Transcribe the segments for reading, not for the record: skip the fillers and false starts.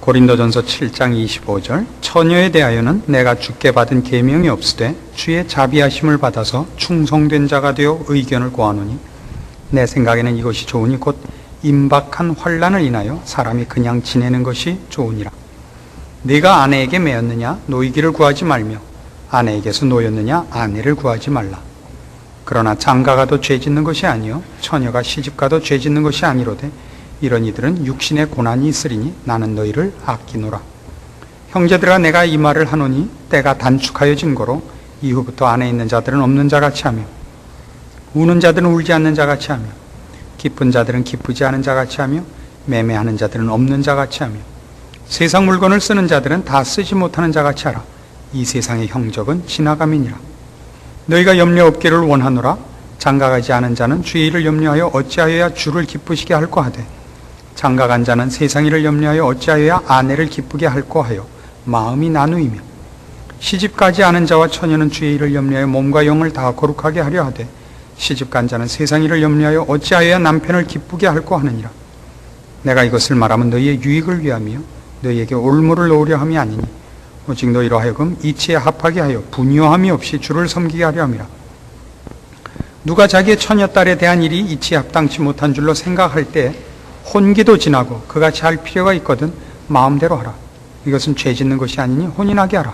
고린도전서 7장 25절 처녀에 대하여는 내가 주께 받은 계명이 없으되 주의 자비하심을 받아서 충성된 자가 되어 의견을 고하노니 내 생각에는 이것이 좋으니 곧 임박한 환난을 인하여 사람이 그냥 지내는 것이 좋으니라. 네가 아내에게 매였느냐 노이기를 구하지 말며 아내에게서 노였느냐 아내를 구하지 말라. 그러나 장가가도 죄짓는 것이 아니요 처녀가 시집가도 죄짓는 것이 아니로되 이런 이들은 육신의 고난이 있으리니 나는 너희를 아끼노라. 형제들아 내가 이 말을 하노니 때가 단축하여 진거로 이후부터 안에 있는 자들은 없는 자같이 하며 우는 자들은 울지 않는 자같이 하며 기쁜 자들은 기쁘지 않은 자같이 하며 매매하는 자들은 없는 자같이 하며 세상 물건을 쓰는 자들은 다 쓰지 못하는 자같이 하라. 이 세상의 형적은 지나감이니라. 너희가 염려 없기를 원하노라. 장가가지 않은 자는 주의 일을 염려하여 어찌하여야 주를 기쁘시게 할꼬 하되 장가간 자는 세상 일을 염려하여 어찌하여야 아내를 기쁘게 할꼬 하여 마음이 나누이며 시집가지 않은 자와 처녀는 주의 일을 염려하여 몸과 영을 다 거룩하게 하려 하되 시집간 자는 세상 일을 염려하여 어찌하여야 남편을 기쁘게 할꼬 하느니라. 내가 이것을 말하면 너희의 유익을 위하며 너희에게 올무를 놓으려 함이 아니니 오직 너희로 하여금 이치에 합하게 하여 분요함이 없이 주를 섬기게 하려 함이라. 누가 자기의 처녀딸에 대한 일이 이치에 합당치 못한 줄로 생각할 때 혼기도 지나고 그같이 할 필요가 있거든 마음대로 하라. 이것은 죄 짓는 것이 아니니 혼인하게 하라.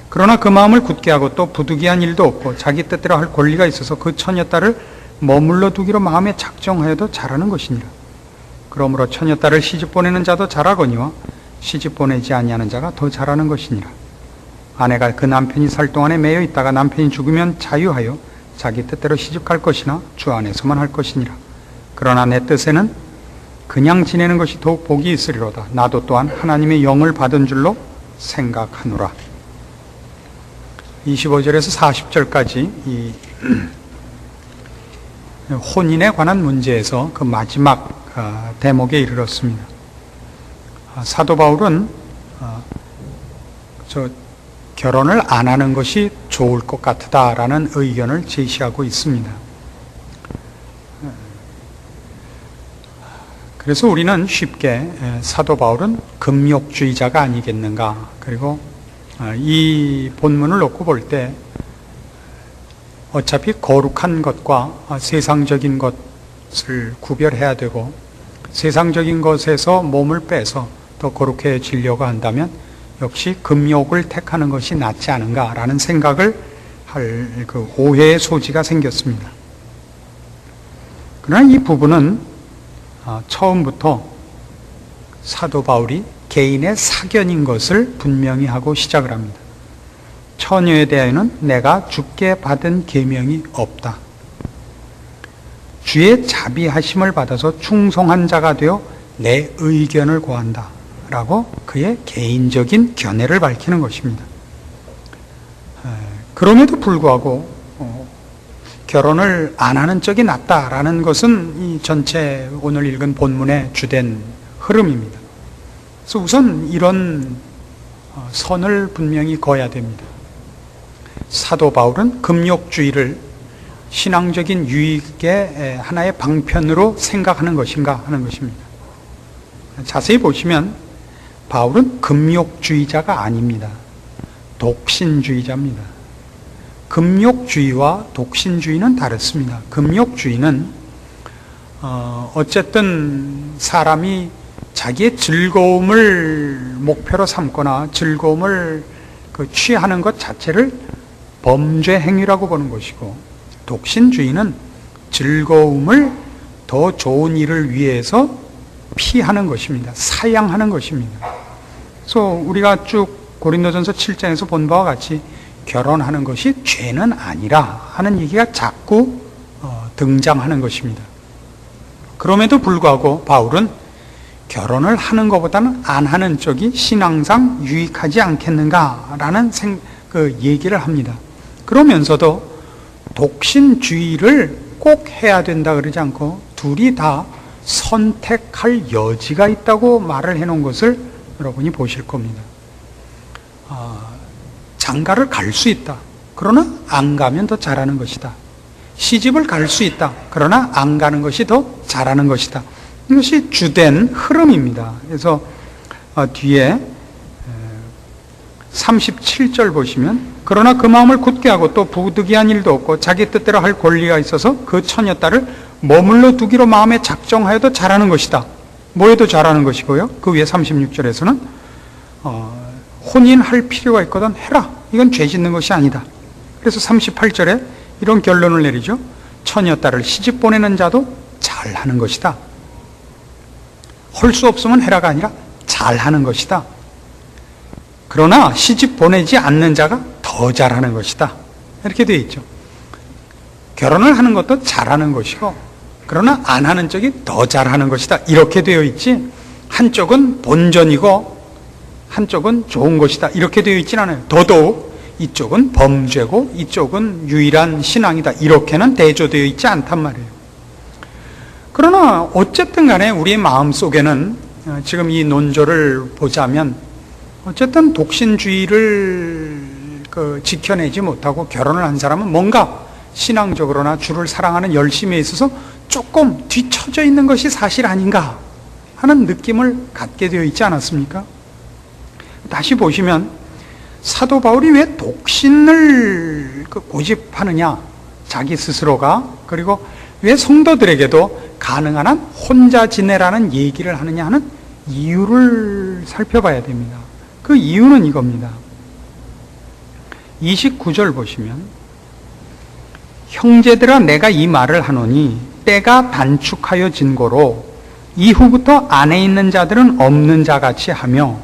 그러나 그 마음을 굳게 하고 또 부득이한 일도 없고 자기 뜻대로 할 권리가 있어서 그 처녀딸을 머물러 두기로 마음에 작정하여도 잘하는 것이니라. 그러므로 처녀딸을 시집 보내는 자도 잘하거니와 시집 보내지 아니하는 자가 더 잘하는 것이니라. 아내가 그 남편이 살 동안에 매여 있다가 남편이 죽으면 자유하여 자기 뜻대로 시집 갈 것이나 주 안에서만 할 것이니라. 그러나 내 뜻에는 그냥 지내는 것이 더욱 복이 있으리로다. 나도 또한 하나님의 영을 받은 줄로 생각하노라. 25절에서 40절까지 이 혼인에 관한 문제에서 그 마지막 대목에 이르렀습니다. 사도 바울은 결혼을 안 하는 것이 좋을 것 같다라는 의견을 제시하고 있습니다. 그래서 우리는 쉽게 사도 바울은 금욕주의자가 아니겠는가, 그리고 이 본문을 놓고 볼 때 어차피 거룩한 것과 세상적인 것을 구별해야 되고 세상적인 것에서 몸을 빼서 더 거룩해지려고 한다면 역시 금욕을 택하는 것이 낫지 않은가라는 생각을 할 그 오해의 소지가 생겼습니다. 그러나 이 부분은 처음부터 사도 바울이 개인의 사견인 것을 분명히 하고 시작을 합니다. 처녀에 대하여는 내가 주께 받은 계명이 없다. 주의 자비하심을 받아서 충성한 자가 되어 내 의견을 고한다 라고 그의 개인적인 견해를 밝히는 것입니다. 그럼에도 불구하고 결혼을 안 하는 쪽이 낫다라는 것은 이 전체 오늘 읽은 본문의 주된 흐름입니다. 그래서 우선 이런 선을 분명히 그어야 됩니다. 사도 바울은 금욕주의를 신앙적인 유익의 하나의 방편으로 생각하는 것인가 하는 것입니다. 자세히 보시면 바울은 금욕주의자가 아닙니다. 독신주의자입니다. 금욕주의와 독신주의는 다릅니다. 금욕주의는 어쨌든 사람이 자기의 즐거움을 목표로 삼거나 즐거움을 취하는 것 자체를 범죄 행위라고 보는 것이고, 독신주의는 즐거움을 더 좋은 일을 위해서 피하는 것입니다. 사양하는 것입니다. 그래서 우리가 쭉 고린도전서 7장에서 본 바와 같이 결혼하는 것이 죄는 아니라 하는 얘기가 자꾸 등장하는 것입니다. 그럼에도 불구하고 바울은 결혼을 하는 것보다는 안 하는 쪽이 신앙상 유익하지 않겠는가라는 얘기를 합니다. 그러면서도 독신주의를 꼭 해야 된다 그러지 않고 둘이 다 선택할 여지가 있다고 말을 해놓은 것을 여러분이 보실 겁니다. 장가를 갈 수 있다. 그러나 안 가면 더 잘하는 것이다. 시집을 갈 수 있다. 그러나 안 가는 것이 더 잘하는 것이다. 이것이 주된 흐름입니다. 그래서 뒤에 37절 보시면, 그러나 그 마음을 굳게 하고 또 부득이한 일도 없고 자기 뜻대로 할 권리가 있어서 그 처녀딸을 머물러 두기로 마음에 작정하여도 잘하는 것이다. 뭐해도 잘하는 것이고요. 그 위에 36절에서는 혼인할 필요가 있거든 해라. 이건 죄 짓는 것이 아니다. 그래서 38절에 이런 결론을 내리죠. 처녀딸을 시집 보내는 자도 잘하는 것이다. 할 수 없으면 해라가 아니라 잘하는 것이다. 그러나 시집 보내지 않는 자가 더 잘하는 것이다. 이렇게 되어 있죠. 결혼을 하는 것도 잘하는 것이고, 그러나 안 하는 쪽이 더 잘하는 것이다. 이렇게 되어 있지, 한쪽은 본전이고 한쪽은 좋은 것이다. 이렇게 되어 있진 않아요. 더더욱 이쪽은 범죄고 이쪽은 유일한 신앙이다. 이렇게는 대조되어 있지 않단 말이에요. 그러나 어쨌든 간에 우리의 마음속에는 지금 이 논조를 보자면 어쨌든 독신주의를 지켜내지 못하고 결혼을 한 사람은 뭔가 신앙적으로나 주를 사랑하는 열심에 있어서 조금 뒤처져 있는 것이 사실 아닌가 하는 느낌을 갖게 되어 있지 않았습니까? 다시 보시면 사도 바울이 왜 독신을 고집하느냐, 자기 스스로가, 그리고 왜 성도들에게도 가능한 한 혼자 지내라는 얘기를 하느냐 하는 이유를 살펴봐야 됩니다. 그 이유는 이겁니다. 29절 보시면, 형제들아 내가 이 말을 하노니 때가 단축하여 진고로 이후부터 안에 있는 자들은 없는 자같이 하며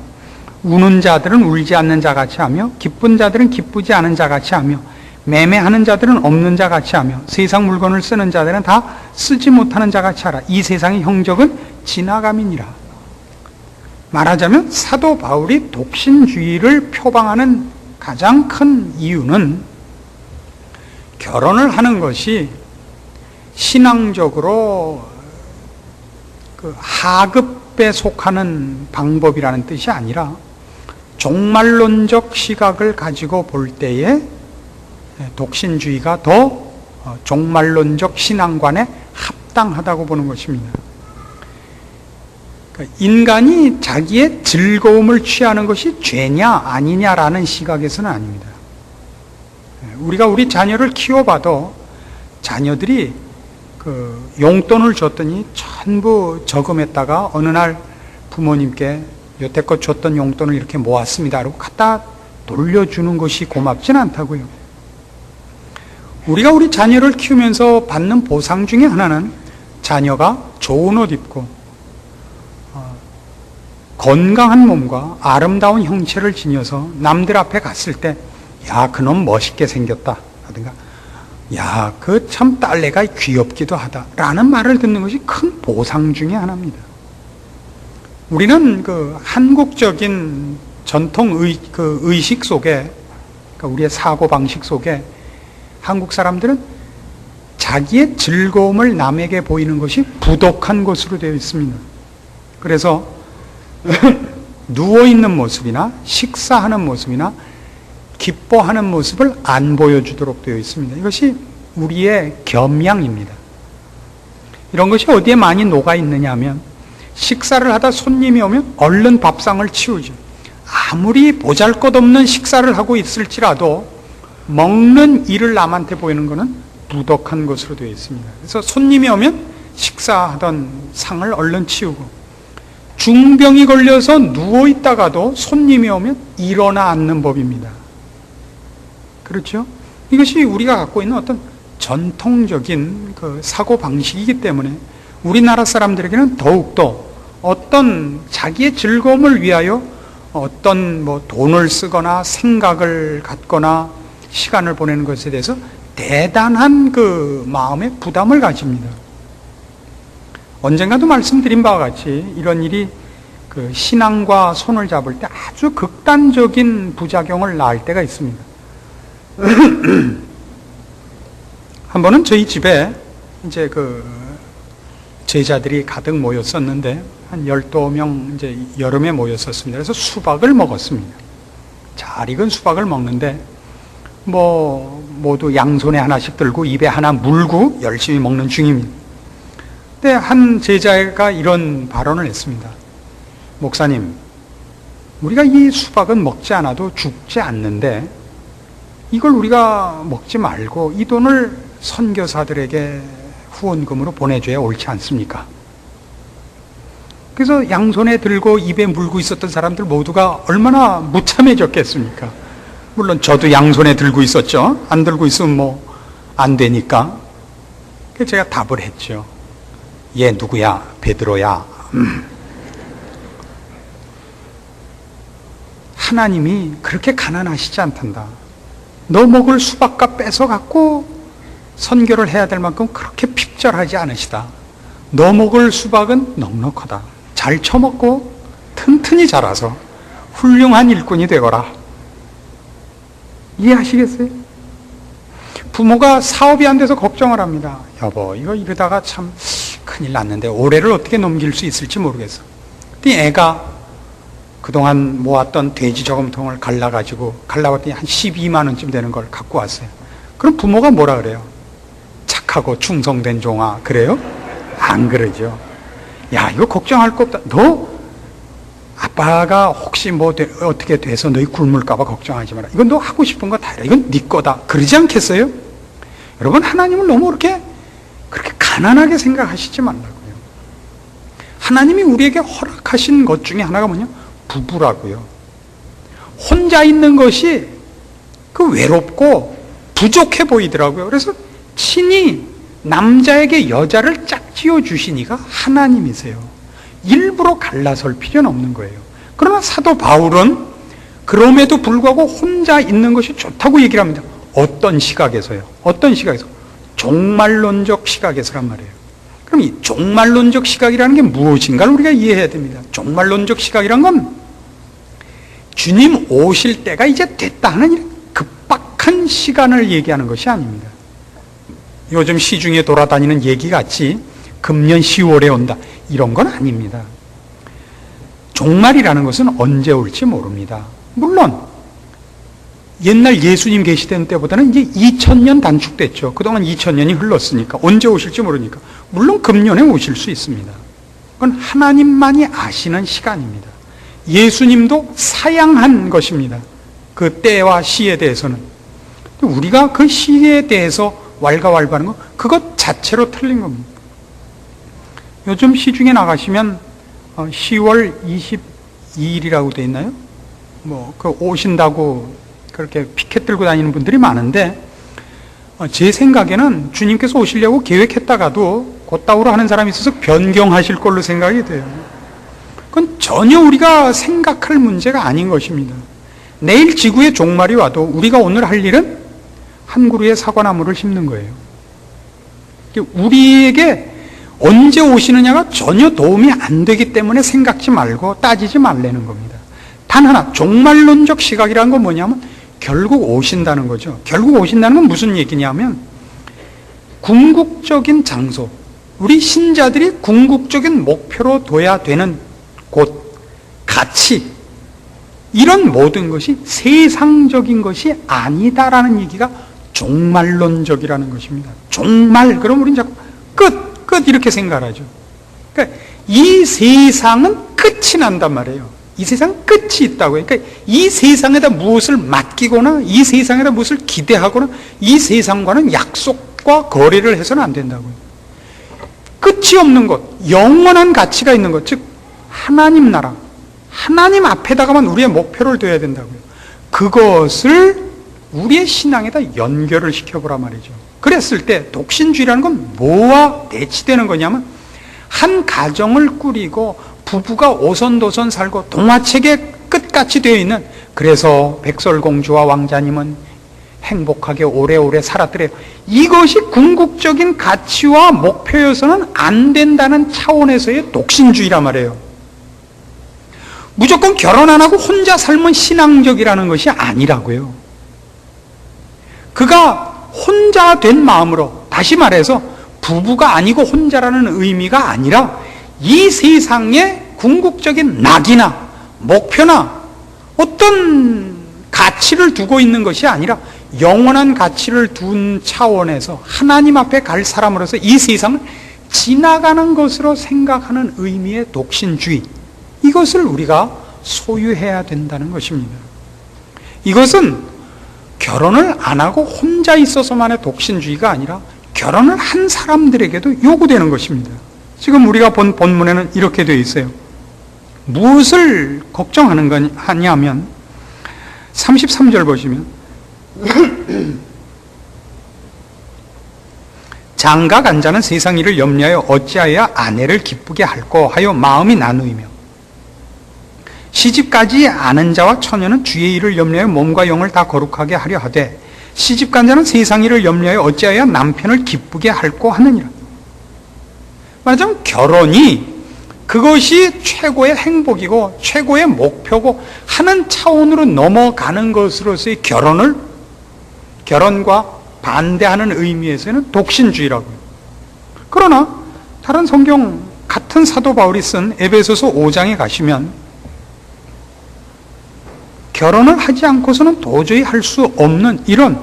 우는 자들은 울지 않는 자같이 하며 기쁜 자들은 기쁘지 않은 자같이 하며 매매하는 자들은 없는 자같이 하며 세상 물건을 쓰는 자들은 다 쓰지 못하는 자같이 하라. 이 세상의 형적은 지나감이니라. 말하자면 사도 바울이 독신주의를 표방하는 가장 큰 이유는 결혼을 하는 것이 신앙적으로 하급에 속하는 방법이라는 뜻이 아니라 종말론적 시각을 가지고 볼 때에 독신주의가 더 종말론적 신앙관에 합당하다고 보는 것입니다. 인간이 자기의 즐거움을 취하는 것이 죄냐 아니냐라는 시각에서는 아닙니다. 우리가 우리 자녀를 키워봐도 자녀들이 용돈을 줬더니 전부 저금했다가 어느 날 부모님께 여태껏 줬던 용돈을 이렇게 모았습니다. 그리고 갖다 돌려주는 것이 고맙진 않다고요. 우리가 우리 자녀를 키우면서 받는 보상 중에 하나는 자녀가 좋은 옷 입고 건강한 몸과 아름다운 형체를 지녀서 남들 앞에 갔을 때 야, 그놈 멋있게 생겼다 하든가 야, 그 참 딸내가 귀엽기도 하다 라는 말을 듣는 것이 큰 보상 중에 하나입니다. 우리는 한국적인 전통 의식 속에, 우리의 사고방식 속에 한국 사람들은 자기의 즐거움을 남에게 보이는 것이 부독한 것으로 되어 있습니다. 그래서 누워있는 모습이나 식사하는 모습이나 기뻐하는 모습을 안 보여주도록 되어 있습니다. 이것이 우리의 겸양입니다. 이런 것이 어디에 많이 녹아 있느냐 하면 식사를 하다 손님이 오면 얼른 밥상을 치우죠. 아무리 보잘것없는 식사를 하고 있을지라도 먹는 일을 남한테 보이는 것은 부독한 것으로 되어 있습니다. 그래서 손님이 오면 식사하던 상을 얼른 치우고 중병이 걸려서 누워있다가도 손님이 오면 일어나 앉는 법입니다. 그렇죠? 이것이 우리가 갖고 있는 어떤 전통적인 사고방식이기 때문에 우리나라 사람들에게는 더욱더 어떤 자기의 즐거움을 위하여 어떤 돈을 쓰거나 생각을 갖거나 시간을 보내는 것에 대해서 대단한 마음의 부담을 가집니다. 언젠가도 말씀드린 바와 같이 이런 일이 신앙과 손을 잡을 때 아주 극단적인 부작용을 낳을 때가 있습니다. 한 번은 저희 집에 이제 제자들이 가득 모였었는데 한 12명 이제 여름에 모였었습니다. 그래서 수박을 먹었습니다. 잘 익은 수박을 먹는데 모두 양손에 하나씩 들고 입에 하나 물고 열심히 먹는 중입니다. 근데 한 제자가 이런 발언을 했습니다. 목사님, 우리가 이 수박은 먹지 않아도 죽지 않는데 이걸 우리가 먹지 말고 이 돈을 선교사들에게 후원금으로 보내줘야 옳지 않습니까? 그래서 양손에 들고 입에 물고 있었던 사람들 모두가 얼마나 무참해졌겠습니까? 물론 저도 양손에 들고 있었죠. 안 들고 있으면 뭐 안 되니까. 그래서 제가 답을 했죠. 얘 누구야? 베드로야. 하나님이 그렇게 가난하시지 않단다. 너 먹을 수박값 뺏어갖고 선교를 해야 될 만큼 그렇게 핍절하지 않으시다. 너 먹을 수박은 넉넉하다. 잘 처먹고 튼튼히 자라서 훌륭한 일꾼이 되거라. 이해하시겠어요? 부모가 사업이 안 돼서 걱정을 합니다. 여보, 이거 이러다가 참 큰일 났는데 올해를 어떻게 넘길 수 있을지 모르겠어. 근데 애가 그동안 모았던 돼지 저금통을 갈라봤더니 한 12만 원쯤 되는 걸 갖고 왔어요. 그럼 부모가 뭐라 그래요? 착하고 충성된 종아, 그래요? 안 그러죠. 야, 이거 걱정할 거 없다. 너 아빠가 혹시 뭐 어떻게 돼서 너희 굶을까봐 걱정하지 마라. 이건 너 하고 싶은 거 다 해라. 이건 네 거다. 그러지 않겠어요? 여러분, 하나님을 너무 그렇게 가난하게 생각하시지 말라고요. 하나님이 우리에게 허락하신 것 중에 하나가 뭐냐? 부부라고요. 혼자 있는 것이 외롭고 부족해 보이더라고요. 그래서 친히 남자에게 여자를 짝지어 주시니가 하나님이세요. 일부러 갈라설 필요는 없는 거예요. 그러나 사도 바울은 그럼에도 불구하고 혼자 있는 것이 좋다고 얘기를 합니다. 어떤 시각에서요? 어떤 시각에서? 종말론적 시각에서란 말이에요. 그럼 이 종말론적 시각이라는 게 무엇인가를 우리가 이해해야 됩니다. 종말론적 시각이란 건 주님 오실 때가 이제 됐다 하는 급박한 시간을 얘기하는 것이 아닙니다. 요즘 시중에 돌아다니는 얘기 같이 금년 10월에 온다, 이런 건 아닙니다. 종말이라는 것은 언제 올지 모릅니다. 물론 옛날 예수님 계시던 때보다는 이제 2000년 단축됐죠. 그동안 2000년이 흘렀으니까 언제 오실지 모르니까. 물론 금년에 오실 수 있습니다. 그건 하나님만이 아시는 시간입니다. 예수님도 사양한 것입니다. 그 때와 시에 대해서는. 우리가 그 시에 대해서 왈가왈부하는 거, 그것 자체로 틀린 겁니다. 요즘 시중에 나가시면 10월 22일이라고 돼 있나요? 오신다고 그렇게 피켓 들고 다니는 분들이 많은데, 제 생각에는 주님께서 오시려고 계획했다가도 곧다우로 하는 사람이 있어서 변경하실 걸로 생각이 돼요. 그건 전혀 우리가 생각할 문제가 아닌 것입니다. 내일 지구의 종말이 와도 우리가 오늘 할 일은 한 그루의 사과나무를 심는 거예요. 우리에게 언제 오시느냐가 전혀 도움이 안 되기 때문에 생각지 말고 따지지 말라는 겁니다. 단 하나, 종말론적 시각이라는 건 뭐냐면 결국 오신다는 거죠. 결국 오신다는 건 무슨 얘기냐면 궁극적인 장소, 우리 신자들이 궁극적인 목표로 둬야 되는 곳, 가치, 이런 모든 것이 세상적인 것이 아니다라는 얘기가 종말론적이라는 것입니다. 종말, 그럼 우리는 자꾸 끝 이렇게 생각하죠. 그러니까 이 세상은 끝이 난단 말이에요. 이 세상 끝이 있다고요. 그러니까 이 세상에다 무엇을 맡기거나 이 세상에다 무엇을 기대하거나 이 세상과는 약속과 거래를 해서는 안 된다고요. 끝이 없는 것, 영원한 가치가 있는 것, 즉 하나님 나라, 하나님 앞에다가만 우리의 목표를 둬야 된다고요. 그것을 우리의 신앙에다 연결을 시켜보라 말이죠. 그랬을 때 독신주의라는 건 뭐와 대치되는 거냐면, 한 가정을 꾸리고 부부가 오손도손 살고 동화책의 끝같이 되어 있는, 그래서 백설공주와 왕자님은 행복하게 오래오래 살았더래요. 이것이 궁극적인 가치와 목표여서는 안 된다는 차원에서의 독신주의란 말이에요. 무조건 결혼 안 하고 혼자 살면 신앙적이라는 것이 아니라고요. 그가 혼자 된 마음으로, 다시 말해서 부부가 아니고 혼자라는 의미가 아니라 이 세상의 궁극적인 낙이나 목표나 어떤 가치를 두고 있는 것이 아니라 영원한 가치를 둔 차원에서 하나님 앞에 갈 사람으로서 이 세상을 지나가는 것으로 생각하는 의미의 독신주의, 이것을 우리가 소유해야 된다는 것입니다. 이것은 결혼을 안 하고 혼자 있어서만의 독신주의가 아니라 결혼을 한 사람들에게도 요구되는 것입니다. 지금 우리가 본 본문에는 이렇게 되어 있어요. 무엇을 걱정하는 거냐면 33절 보시면 장가 간 자는 세상 일을 염려하여 어찌하여 아내를 기쁘게 할꼬 하여 마음이 나누이며 시집가지 않은 자와 처녀는 주의 일을 염려하여 몸과 영을 다 거룩하게 하려 하되 시집간 자는 세상 일을 염려하여 어찌하여 남편을 기쁘게 할꼬 하느니라. 말하자면 결혼이 그것이 최고의 행복이고 최고의 목표고 하는 차원으로 넘어가는 것으로서의 결혼과 반대하는 의미에서는 독신주의라고요. 그러나 다른 성경 같은 사도 바울이 쓴 에베소서 5장에 가시면 결혼을 하지 않고서는 도저히 할 수 없는 이런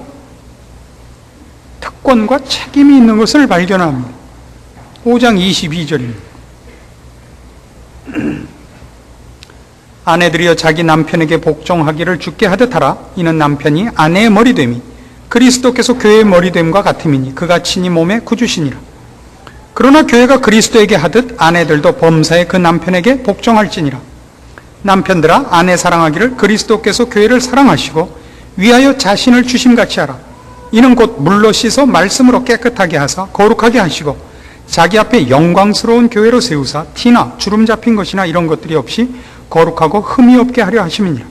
특권과 책임이 있는 것을 발견합니다. 5장 22절입니다. 아내들이여 자기 남편에게 복종하기를 주께 하듯 하라. 이는 남편이 아내의 머리됨이 그리스도께서 교회의 머리됨과 같음이니 그가 친히 몸의 구주시니라. 그러나 교회가 그리스도에게 하듯 아내들도 범사에 그 남편에게 복종할지니라. 남편들아 아내 사랑하기를 그리스도께서 교회를 사랑하시고 위하여 자신을 주심같이 하라. 이는 곧 물로 씻어 말씀으로 깨끗하게 하사 거룩하게 하시고 자기 앞에 영광스러운 교회로 세우사 티나 주름 잡힌 것이나 이런 것들이 없이 거룩하고 흠이 없게 하려 하심이니라.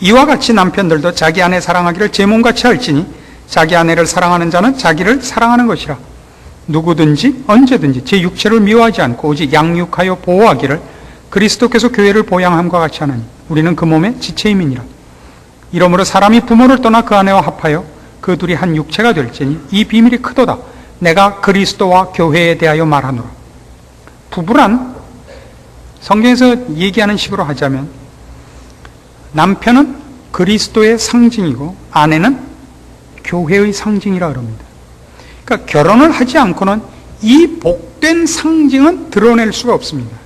이와 같이 남편들도 자기 아내 사랑하기를 제 몸같이 할지니 자기 아내를 사랑하는 자는 자기를 사랑하는 것이라. 누구든지 언제든지 제 육체를 미워하지 않고 오직 양육하여 보호하기를 그리스도께서 교회를 보양함과 같이 하나니 우리는 그 몸의 지체임이니라. 이러므로 사람이 부모를 떠나 그 아내와 합하여 그 둘이 한 육체가 될지니 이 비밀이 크도다. 내가 그리스도와 교회에 대하여 말하노라. 부부란 성경에서 얘기하는 식으로 하자면 남편은 그리스도의 상징이고 아내는 교회의 상징이라 그럽니다. 그러니까 결혼을 하지 않고는 이 복된 상징은 드러낼 수가 없습니다.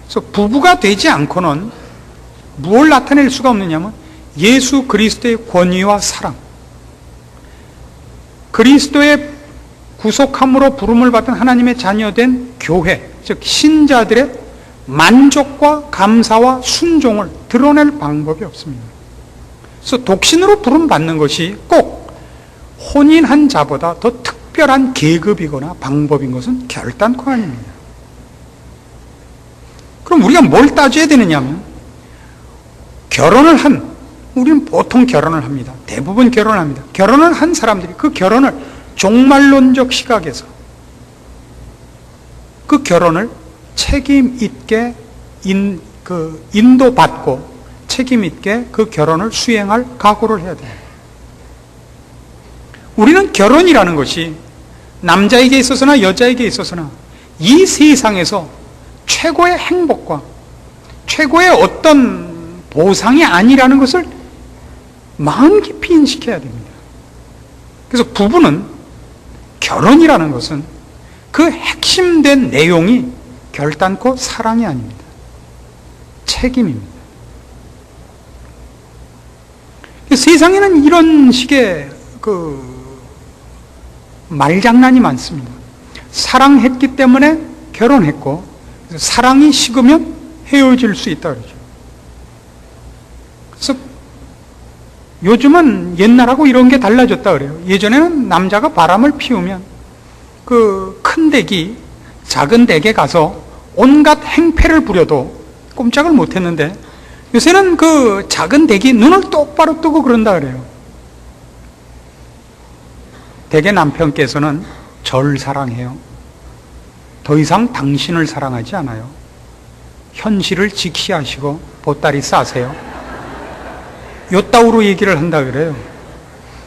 그래서 부부가 되지 않고는 무엇을 나타낼 수가 없느냐면 예수 그리스도의 권위와 사랑, 그리스도의 구속함으로 부름을 받은 하나님의 자녀된 교회, 즉 신자들의 만족과 감사와 순종을 드러낼 방법이 없습니다. 그래서 독신으로 부름받는 것이 꼭 혼인한 자보다 더 특별한 계급이거나 방법인 것은 결단코 아닙니다. 그럼 우리가 뭘 따져야 되느냐면 우리는 보통 결혼을 합니다. 대부분 결혼을 합니다. 결혼을 한 사람들이 그 결혼을 종말론적 시각에서 그 결혼을 책임 있게 인도받고 책임 있게 그 결혼을 수행할 각오를 해야 돼요. 우리는 결혼이라는 것이 남자에게 있어서나 여자에게 있어서나 이 세상에서 최고의 행복과 최고의 어떤 보상이 아니라는 것을 마음 깊이 인식해야 됩니다. 그래서 부부는 결혼이라는 것은 그 핵심된 내용이 결단코 사랑이 아닙니다. 책임입니다. 세상에는 이런 식의 말장난이 많습니다. 사랑했기 때문에 결혼했고 사랑이 식으면 헤어질 수 있다 그러죠. 그래서 요즘은 옛날하고 이런 게 달라졌다 그래요. 예전에는 남자가 바람을 피우면 그 큰 댁이 작은 댁에 가서 온갖 행패를 부려도 꼼짝을 못했는데 요새는 그 작은 댁이 눈을 똑바로 뜨고 그런다 그래요. 댁의 남편께서는 절 사랑해요. 더 이상 당신을 사랑하지 않아요. 현실을 직시하시고 보따리 싸세요. 요따구로 얘기를 한다 그래요.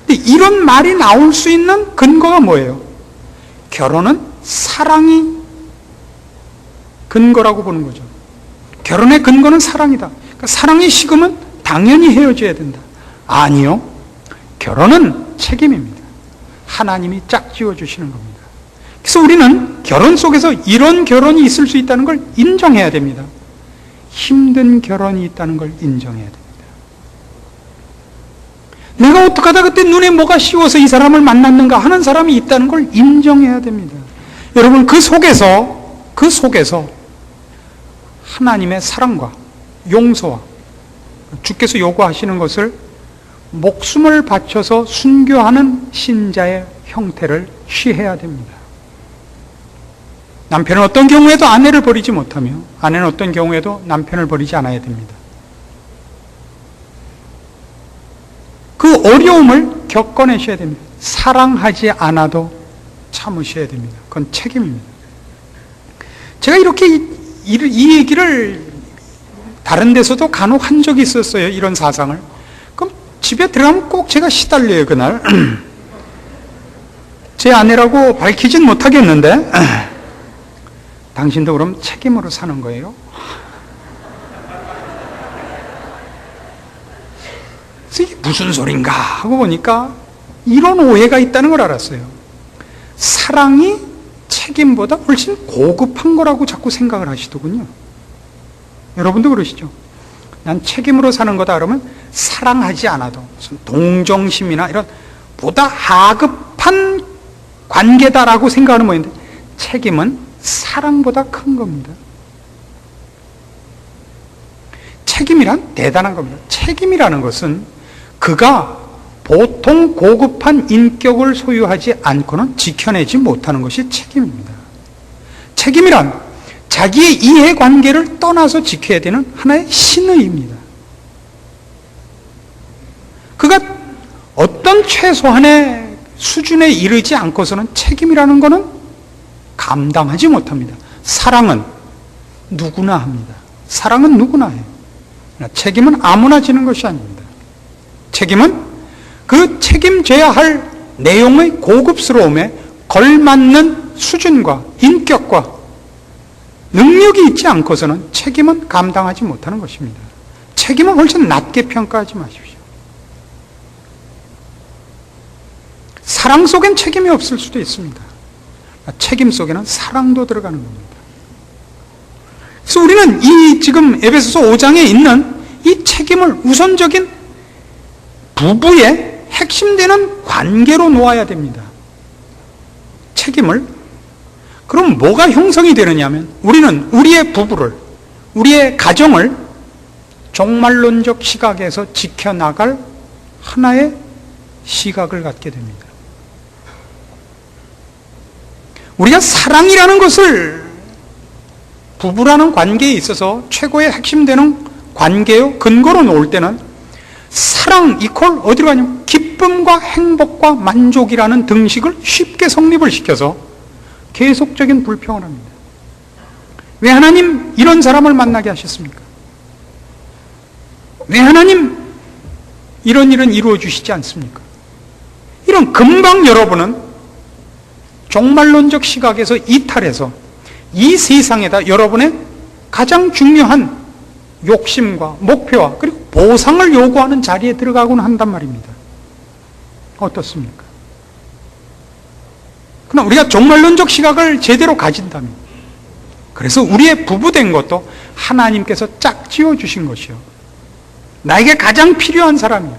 근데 이런 말이 나올 수 있는 근거가 뭐예요? 결혼은 사랑이 근거라고 보는 거죠. 결혼의 근거는 사랑이다. 그러니까 사랑이 식으면 당연히 헤어져야 된다. 아니요. 결혼은 책임입니다. 하나님이 짝지어 주시는 겁니다. 그래서 우리는 결혼 속에서 이런 결혼이 있을 수 있다는 걸 인정해야 됩니다. 힘든 결혼이 있다는 걸 인정해야 됩니다. 내가 어떻게 하다 그때 눈에 뭐가 씌워서 이 사람을 만났는가 하는 사람이 있다는 걸 인정해야 됩니다. 여러분, 그 속에서 하나님의 사랑과 용서와 주께서 요구하시는 것을 목숨을 바쳐서 순교하는 신자의 형태를 취해야 됩니다. 남편은 어떤 경우에도 아내를 버리지 못하며 아내는 어떤 경우에도 남편을 버리지 않아야 됩니다. 그 어려움을 겪어내셔야 됩니다. 사랑하지 않아도 참으셔야 됩니다. 그건 책임입니다. 제가 이렇게 이 얘기를 다른 데서도 간혹 한 적이 있었어요. 이런 사상을. 그럼 집에 들어가면 꼭 제가 시달려요, 그날. 제 아내라고 밝히진 못하겠는데 당신도 그럼 책임으로 사는 거예요? 그래서 이게 무슨 소린가 하고 보니까 이런 오해가 있다는 걸 알았어요. 사랑이 책임보다 훨씬 고급한 거라고 자꾸 생각을 하시더군요. 여러분도 그러시죠? 난 책임으로 사는 거다 그러면 사랑하지 않아도 무슨 동정심이나 이런 보다 하급한 관계다라고 생각하는 모양인데 책임은 사랑보다 큰 겁니다. 책임이란 대단한 겁니다. 책임이라는 것은 그가 보통 고급한 인격을 소유하지 않고는 지켜내지 못하는 것이 책임입니다. 책임이란 자기의 이해관계를 떠나서 지켜야 되는 하나의 신의입니다. 그가 어떤 최소한의 수준에 이르지 않고서는 책임이라는 것은 감당하지 못합니다. 사랑은 누구나 합니다. 사랑은 누구나 해요. 책임은 아무나 지는 것이 아닙니다. 책임은 그 책임져야 할 내용의 고급스러움에 걸맞는 수준과 인격과 능력이 있지 않고서는 책임은 감당하지 못하는 것입니다. 책임은 훨씬 낮게 평가하지 마십시오. 사랑 속엔 책임이 없을 수도 있습니다. 책임 속에는 사랑도 들어가는 겁니다. 그래서 우리는 이 지금 에베소서 5장에 있는 이 책임을 우선적인 부부의 핵심되는 관계로 놓아야 됩니다. 책임을. 그럼 뭐가 형성이 되느냐 하면 우리는 우리의 부부를, 우리의 가정을 종말론적 시각에서 지켜나갈 하나의 시각을 갖게 됩니다. 우리가 사랑이라는 것을 부부라는 관계에 있어서 최고의 핵심되는 관계요 근거로 놓을 때는 사랑 이퀄 어디로 가냐면 기쁨과 행복과 만족이라는 등식을 쉽게 성립을 시켜서 계속적인 불평을 합니다. 왜 하나님 이런 사람을 만나게 하셨습니까? 왜 하나님 이런 일은 이루어 주시지 않습니까? 이런 금방 여러분은 종말론적 시각에서 이탈해서 이 세상에다 여러분의 가장 중요한 욕심과 목표와 그리고 보상을 요구하는 자리에 들어가곤 한단 말입니다. 어떻습니까? 그러나 우리가 종말론적 시각을 제대로 가진다면, 그래서 우리의 부부된 것도 하나님께서 짝지어 주신 것이요, 나에게 가장 필요한 사람이요,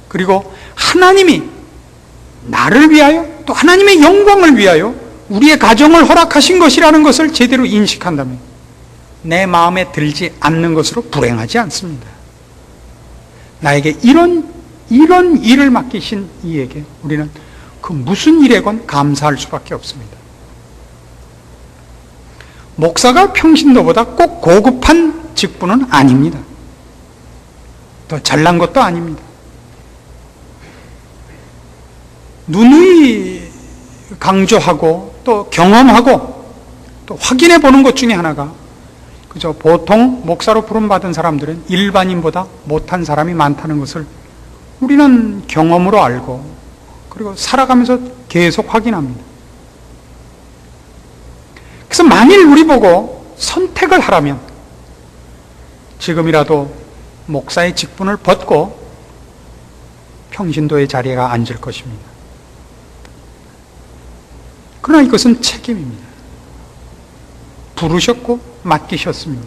그리고 하나님이 나를 위하여 또 하나님의 영광을 위하여 우리의 가정을 허락하신 것이라는 것을 제대로 인식한다면 내 마음에 들지 않는 것으로 불행하지 않습니다. 나에게 이런 일을 맡기신 이에게 우리는 그 무슨 일에건 감사할 수밖에 없습니다. 목사가 평신도보다 꼭 고급한 직분은 아닙니다. 더 잘난 것도 아닙니다. 누누이 강조하고 또 경험하고 또 확인해 보는 것 중에 하나가, 그저 보통 목사로 부름받은 사람들은 일반인보다 못한 사람이 많다는 것을 우리는 경험으로 알고 그리고 살아가면서 계속 확인합니다. 그래서 만일 우리 보고 선택을 하라면 지금이라도 목사의 직분을 벗고 평신도의 자리에 앉을 것입니다. 그러나 이것은 책임입니다. 부르셨고 맡기셨습니다.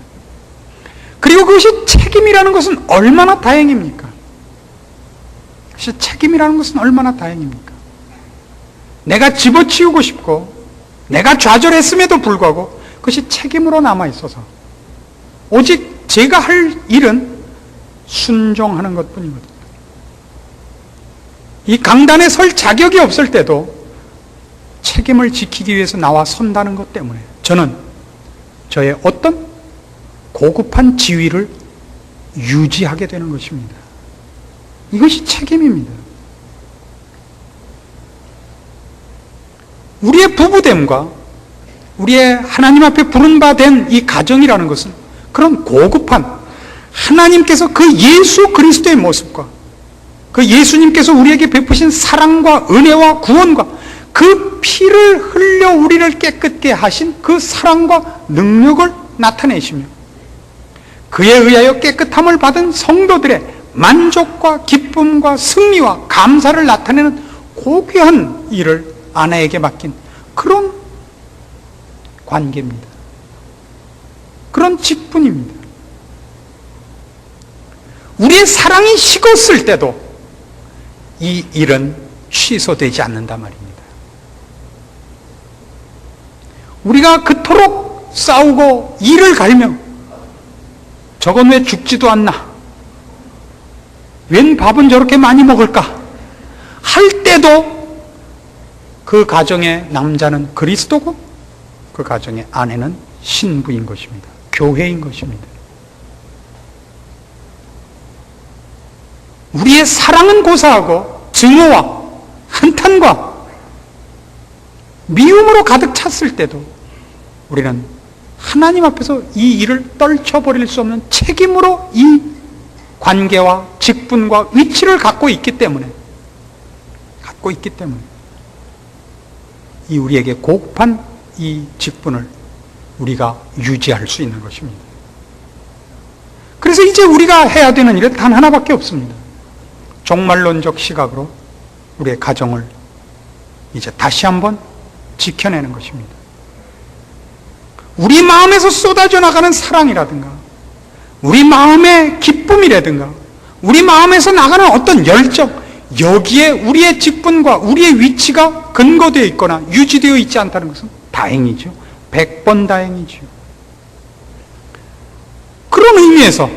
그리고 그것이 책임이라는 것은 얼마나 다행입니까? 그것이 책임이라는 것은 얼마나 다행입니까? 내가 집어치우고 싶고 내가 좌절했음에도 불구하고 그것이 책임으로 남아있어서 오직 제가 할 일은 순종하는 것뿐이거든요. 이 강단에 설 자격이 없을 때도 책임을 지키기 위해서 나와 선다는 것 때문에 저는 저의 어떤 고급한 지위를 유지하게 되는 것입니다. 이것이 책임입니다. 우리의 부부됨과 우리의 하나님 앞에 부른 바 된 이 가정이라는 것은 그런 고급한 하나님께서 그 예수 그리스도의 모습과 그 예수님께서 우리에게 베푸신 사랑과 은혜와 구원과 그 피를 흘려 우리를 깨끗게 하신 그 사랑과 능력을 나타내시며 그에 의하여 깨끗함을 받은 성도들의 만족과 기쁨과 승리와 감사를 나타내는 고귀한 일을 아내에게 맡긴 그런 관계입니다. 그런 직분입니다. 우리의 사랑이 식었을 때도 이 일은 취소되지 않는단 말입니다. 우리가 그토록 싸우고 이를 갈며 저건 왜 죽지도 않나? 웬 밥은 저렇게 많이 먹을까? 할 때도 그 가정의 남자는 그리스도고 그 가정의 아내는 신부인 것입니다. 교회인 것입니다. 우리의 사랑은 고사하고 증오와 한탄과 미움으로 가득 찼을 때도 우리는 하나님 앞에서 이 일을 떨쳐버릴 수 없는 책임으로 이 관계와 직분과 위치를 갖고 있기 때문에 이 우리에게 고급한 이 직분을 우리가 유지할 수 있는 것입니다. 그래서 이제 우리가 해야 되는 일은 단 하나밖에 없습니다. 종말론적 시각으로 우리의 가정을 이제 다시 한번 지켜내는 것입니다. 우리 마음에서 쏟아져 나가는 사랑이라든가 우리 마음의 기쁨이라든가 우리 마음에서 나가는 어떤 열정, 여기에 우리의 직분과 우리의 위치가 근거되어 있거나 유지되어 있지 않다는 것은 다행이죠. 100번 다행이죠. 그런 의미에서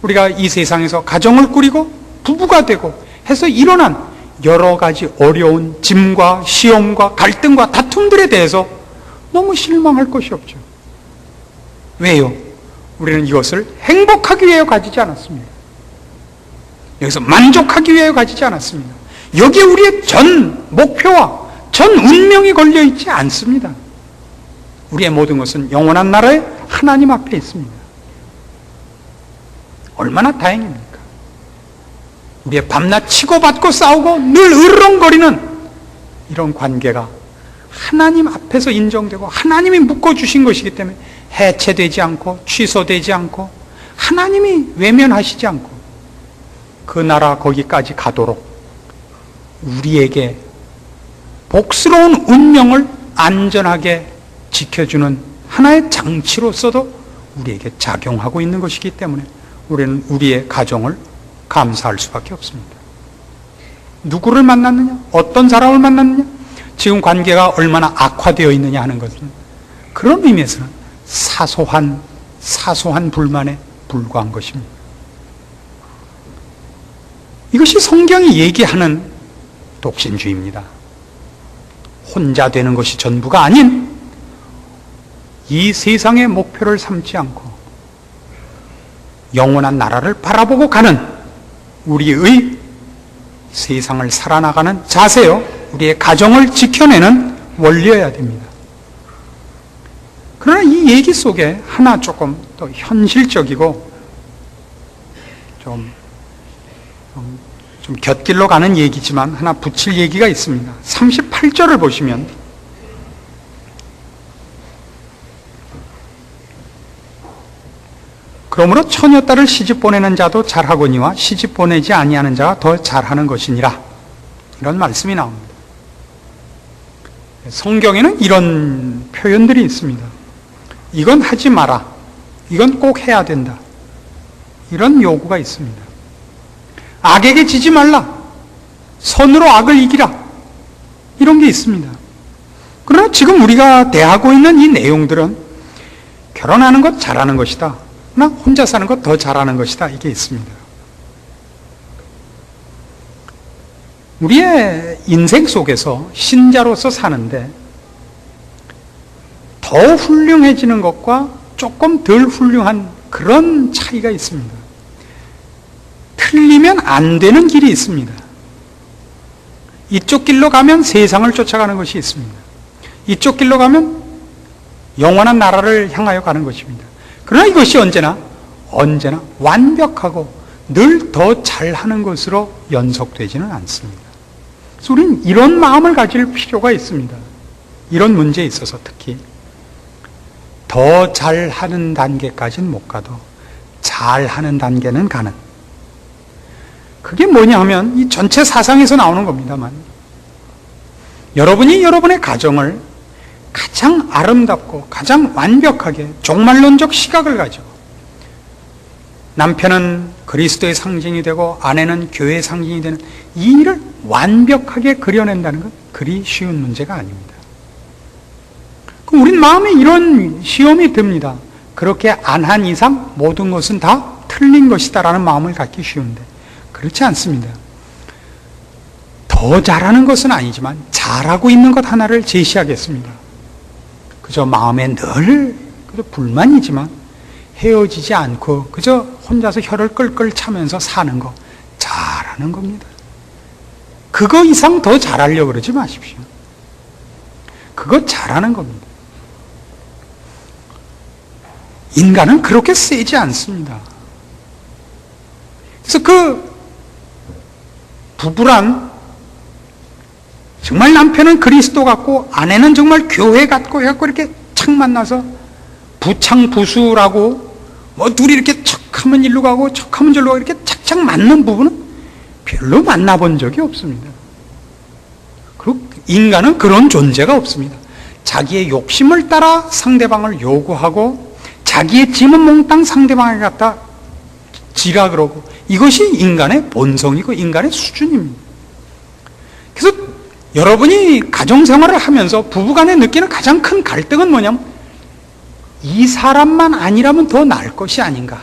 우리가 이 세상에서 가정을 꾸리고 부부가 되고 해서 일어난 여러 가지 어려운 짐과 시험과 갈등과 다툼들에 대해서 너무 실망할 것이 없죠. 왜요? 우리는 이것을 행복하기 위해 가지지 않았습니다. 여기서 만족하기 위해 가지지 않았습니다. 여기에 우리의 전 목표와 전 운명이 걸려 있지 않습니다. 우리의 모든 것은 영원한 나라의 하나님 앞에 있습니다. 얼마나 다행입니까? 우리의 밤낮 치고받고 싸우고 늘 으르렁거리는 이런 관계가 하나님 앞에서 인정되고 하나님이 묶어주신 것이기 때문에 해체되지 않고 취소되지 않고 하나님이 외면하시지 않고 그 나라 거기까지 가도록 우리에게 복스러운 운명을 안전하게 지켜주는 하나의 장치로서도 우리에게 작용하고 있는 것이기 때문에 우리는 우리의 가정을 감사할 수밖에 없습니다. 누구를 만났느냐? 어떤 사람을 만났느냐? 지금 관계가 얼마나 악화되어 있느냐 하는 것은 그런 의미에서는 사소한 불만에 불과한 것입니다. 이것이 성경이 얘기하는 독신주의입니다. 혼자 되는 것이 전부가 아닌 이 세상의 목표를 삼지 않고 영원한 나라를 바라보고 가는 우리의 세상을 살아나가는 자세요, 우리의 가정을 지켜내는 원리여야 됩니다. 그러나 이 얘기 속에 하나 조금 더 현실적이고 좀 곁길로 가는 얘기지만 하나 붙일 얘기가 있습니다. 38절을 보시면 그러므로 처녀딸을 시집 보내는 자도 잘하거니와 시집 보내지 아니하는 자가 더 잘하는 것이니라, 이런 말씀이 나옵니다. 성경에는 이런 표현들이 있습니다. 이건 하지 마라, 이건 꼭 해야 된다. 이런 요구가 있습니다. 악에게 지지 말라. 선으로 악을 이기라. 이런 게 있습니다. 그러나 지금 우리가 대하고 있는 이 내용들은 결혼하는 것 잘하는 것이다. 그러나 혼자 사는 것 더 잘하는 것이다. 이게 있습니다. 우리의 인생 속에서 신자로서 사는데 더 훌륭해지는 것과 조금 덜 훌륭한 그런 차이가 있습니다. 틀리면 안 되는 길이 있습니다. 이쪽 길로 가면 세상을 쫓아가는 것이 있습니다. 이쪽 길로 가면 영원한 나라를 향하여 가는 것입니다. 그러나 이것이 언제나 완벽하고 늘 더 잘하는 것으로 연속되지는 않습니다. 그래서 우리는 이런 마음을 가질 필요가 있습니다. 이런 문제에 있어서 특히 더 잘하는 단계까지는 못 가도 잘하는 단계는 가는, 그게 뭐냐 하면 이 전체 사상에서 나오는 겁니다만, 여러분이 여러분의 가정을 가장 아름답고 가장 완벽하게 종말론적 시각을 가지고 남편은 그리스도의 상징이 되고 아내는 교회의 상징이 되는 이 일을 완벽하게 그려낸다는 건 그리 쉬운 문제가 아닙니다. 그럼 우린 마음에 이런 시험이 듭니다. 그렇게 안 한 이상 모든 것은 다 틀린 것이다라는 마음을 갖기 쉬운데 그렇지 않습니다. 더 잘하는 것은 아니지만 잘하고 있는 것 하나를 제시하겠습니다. 그저 마음에 늘 그저 불만이지만 헤어지지 않고 그저 혼자서 혀를 끌끌 차면서 사는 거 잘하는 겁니다. 그거 이상 더 잘하려고 그러지 마십시오. 그거 잘하는 겁니다. 인간은 그렇게 세지 않습니다. 그래서 그 부부란 정말 남편은 그리스도 같고 아내는 정말 교회 같고 해갖고 이렇게 착 만나서 부창부수라고 뭐 둘이 이렇게 척하면 일로 가고 척하면 절로 가고 이렇게 착착 맞는 부부는 별로 만나본 적이 없습니다. 그리고 인간은 그런 존재가 없습니다. 자기의 욕심을 따라 상대방을 요구하고 자기의 짐은 몽땅 상대방에게 갖다 지라 그러고, 이것이 인간의 본성이고 인간의 수준입니다. 그래서 여러분이 가정생활을 하면서 부부간에 느끼는 가장 큰 갈등은 뭐냐면 이 사람만 아니라면 더 나을 것이 아닌가,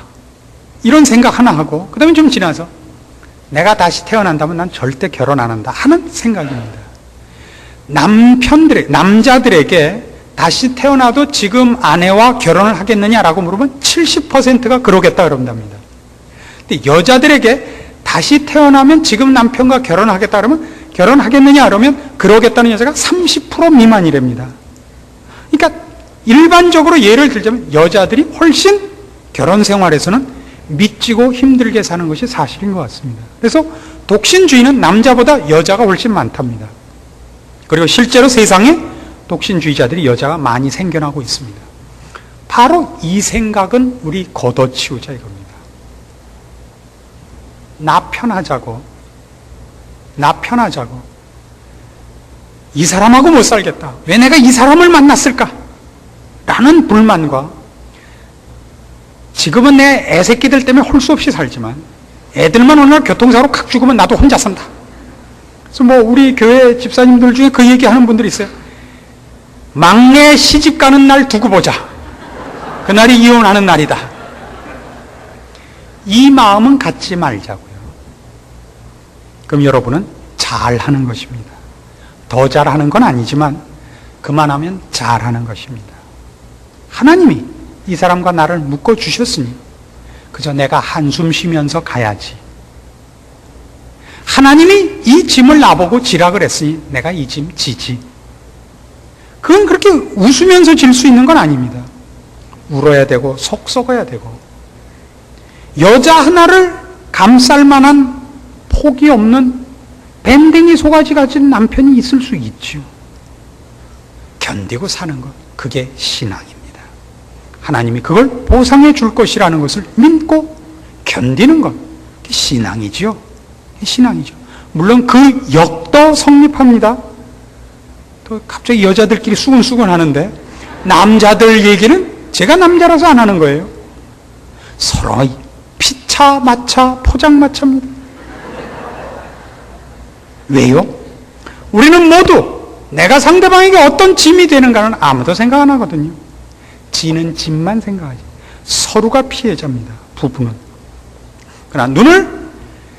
이런 생각 하나 하고 그 다음에 좀 지나서 내가 다시 태어난다면 난 절대 결혼 안 한다 하는 생각입니다. 남자들에게 다시 태어나도 지금 아내와 결혼을 하겠느냐라고 물으면 70%가 그러겠다 그런답니다. 근데 여자들에게 다시 태어나면 지금 남편과 결혼하겠다 그러면 결혼하겠느냐 그러면 그러겠다는 여자가 30% 미만이랍니다. 그러니까 일반적으로 예를 들자면 여자들이 훨씬 결혼 생활에서는 미치고 힘들게 사는 것이 사실인 것 같습니다. 그래서 독신주의는 남자보다 여자가 훨씬 많답니다. 그리고 실제로 세상에 독신주의자들이 여자가 많이 생겨나고 있습니다. 바로 이 생각은 우리 걷어치우자 이겁니다. 나 편하자고 이 사람하고 못 살겠다, 왜 내가 이 사람을 만났을까 라는 불만과, 지금은 내 애새끼들 때문에 홀 수 없이 살지만 애들만 어느 날 교통사고로 칵 죽으면 나도 혼자 산다. 그래서 뭐 우리 교회 집사님들 중에 그 얘기하는 분들이 있어요. 막내 시집 가는 날 두고 보자, 그날이 이혼하는 날이다. 이 마음은 갖지 말자고요. 그럼 여러분은 잘하는 것입니다. 더 잘하는 건 아니지만 그만하면 잘하는 것입니다. 하나님이 이 사람과 나를 묶어주셨으니 그저 내가 한숨 쉬면서 가야지. 하나님이 이 짐을 나보고 지라 그랬으니 내가 이 짐 지지. 그건 그렇게 웃으면서 질 수 있는 건 아닙니다. 울어야 되고 속 썩어야 되고, 여자 하나를 감쌀 만한 폭이 없는 밴댕이 소가지 가진 남편이 있을 수 있죠. 견디고 사는 것, 그게 신앙입니다. 하나님이 그걸 보상해 줄 것이라는 것을 믿고 견디는 것, 그게 신앙이지요. 신앙이죠. 물론 그 역도 성립합니다. 또 갑자기 여자들끼리 수근수근 하는데, 남자들 얘기는 제가 남자라서 안 하는 거예요. 서로 피차 마차 포장마차입니다. 왜요? 우리는 모두 내가 상대방에게 어떤 짐이 되는가는 아무도 생각 안 하거든요. 지는 짐만 생각하지. 서로가 피해자입니다. 부부는. 그러나 눈을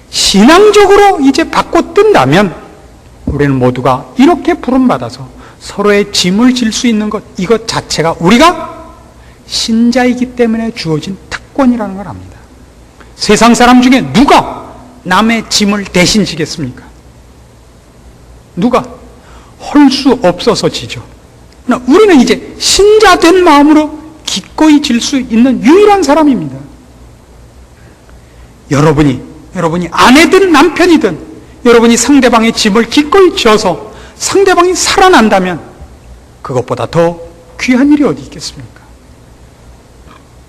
신앙적으로 이제 바꿔 뜬다면 우리는 모두가 이렇게 부름받아서 서로의 짐을 질 수 있는 것, 이것 자체가 우리가 신자이기 때문에 주어진 특권이라는 걸 압니다. 세상 사람 중에 누가 남의 짐을 대신 지겠습니까? 누가? 할 수 없어서 지죠. 그러나 우리는 이제 신자된 마음으로 기꺼이 질 수 있는 유일한 사람입니다. 여러분이 아내든 남편이든 여러분이 상대방의 짐을 기꺼이 져서 상대방이 살아난다면 그것보다 더 귀한 일이 어디 있겠습니까?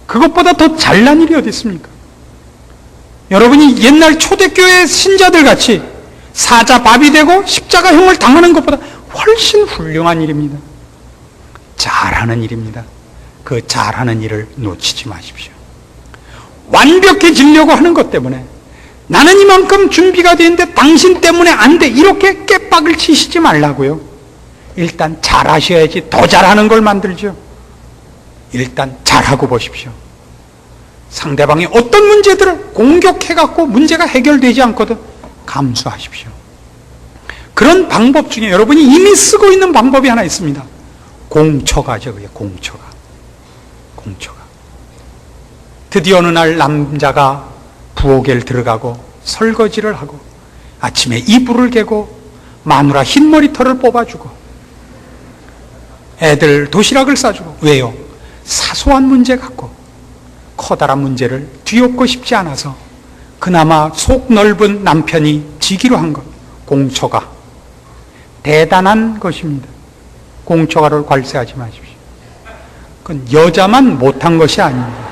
그것보다 더 잘난 일이 어디 있습니까? 여러분이 옛날 초대교회 신자들 같이 사자밥이 되고 십자가형을 당하는 것보다 훨씬 훌륭한 일입니다. 잘하는 일입니다. 그 잘하는 일을 놓치지 마십시오. 완벽해지려고 하는 것 때문에 나는 이만큼 준비가 되는데 당신 때문에 안 돼, 이렇게 깨박을 치시지 말라고요. 일단 잘하셔야지 더 잘하는 걸 만들죠. 일단 잘하고 보십시오. 상대방이 어떤 문제들을 공격해갖고 문제가 해결되지 않거든 감수하십시오. 그런 방법 중에 여러분이 이미 쓰고 있는 방법이 하나 있습니다. 공처가죠. 그게 공처가. 드디어 어느 날 남자가 부엌에 들어가고 설거지를 하고 아침에 이불을 개고 마누라 흰머리털을 뽑아주고 애들 도시락을 싸주고. 왜요? 사소한 문제 갖고 커다란 문제를 뒤엎고 싶지 않아서 그나마 속 넓은 남편이 지기로 한 것. 공처가. 대단한 것입니다. 공처가를 괄세하지 마십시오. 그건 여자만 못한 것이 아닙니다.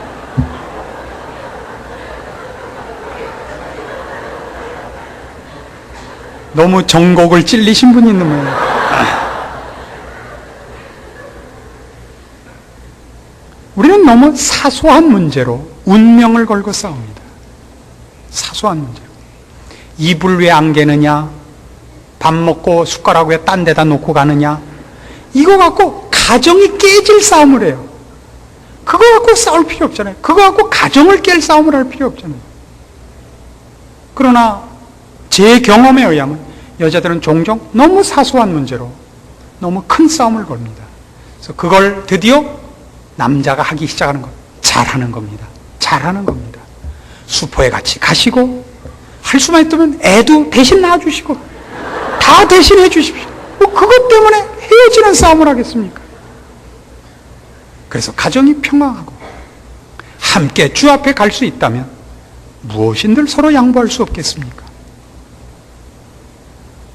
너무 정곡을 찔리신 분이 있는 모양이에요. 우리는 너무 사소한 문제로 운명을 걸고 싸웁니다. 사소한 문제로. 이불 왜 안 개느냐? 밥 먹고 숟가락 왜 딴 데다 놓고 가느냐? 이거 갖고 가정이 깨질 싸움을 해요. 그거 갖고 싸울 필요 없잖아요. 그거 갖고 가정을 깰 싸움을 할 필요 없잖아요. 그러나 제 경험에 의하면 여자들은 종종 너무 사소한 문제로 너무 큰 싸움을 겁니다. 그래서 그걸 드디어 남자가 하기 시작하는 것. 잘하는 겁니다. 잘하는 겁니다. 수포에 같이 가시고 할 수만 있다면 애도 대신 낳아주시고 다 대신해 주십시오. 뭐 그것 때문에 헤어지는 싸움을 하겠습니까? 그래서 가정이 평화하고 함께 주 앞에 갈 수 있다면 무엇인들 서로 양보할 수 없겠습니까?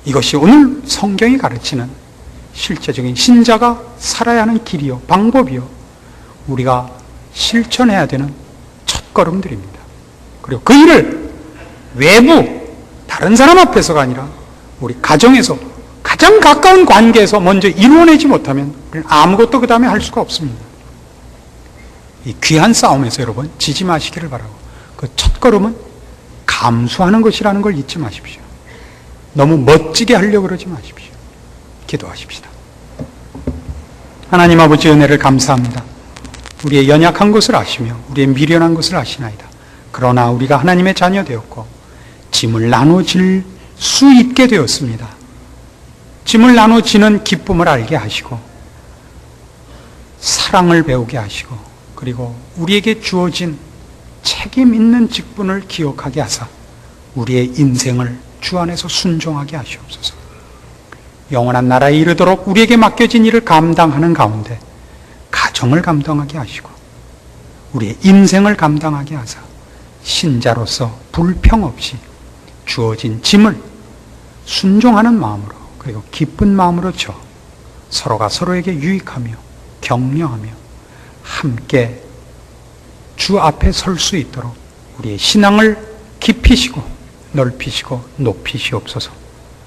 이것이 오늘 성경이 가르치는 실제적인 신자가 살아야 하는 길이요, 방법이요, 우리가 실천해야 되는 첫걸음들입니다. 그리고 그 일을 외부 다른 사람 앞에서가 아니라 우리 가정에서 가장 가까운 관계에서 먼저 이루어내지 못하면 우리는 아무것도 그 다음에 할 수가 없습니다. 이 귀한 싸움에서 여러분 지지 마시기를 바라고, 그 첫걸음은 감수하는 것이라는 걸 잊지 마십시오. 너무 멋지게 하려고 그러지 마십시오. 기도하십시다. 하나님 아버지, 은혜를 감사합니다. 우리의 연약한 것을 아시며 우리의 미련한 것을 아시나이다. 그러나 우리가 하나님의 자녀 되었고 짐을 나눠질 수 있게 되었습니다. 짐을 나눠지는 기쁨을 알게 하시고 사랑을 배우게 하시고, 그리고 우리에게 주어진 책임 있는 직분을 기억하게 하사 우리의 인생을 주 안에서 순종하게 하시옵소서. 영원한 나라에 이르도록 우리에게 맡겨진 일을 감당하는 가운데 가정을 감당하게 하시고 우리의 인생을 감당하게 하사 신자로서 불평 없이 주어진 짐을 순종하는 마음으로, 그리고 기쁜 마음으로 져 서로가 서로에게 유익하며 격려하며 함께 주 앞에 설 수 있도록 우리의 신앙을 깊이시고 넓히시고 높이시옵소서.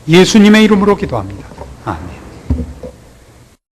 예수님의 이름으로 기도합니다. 아멘.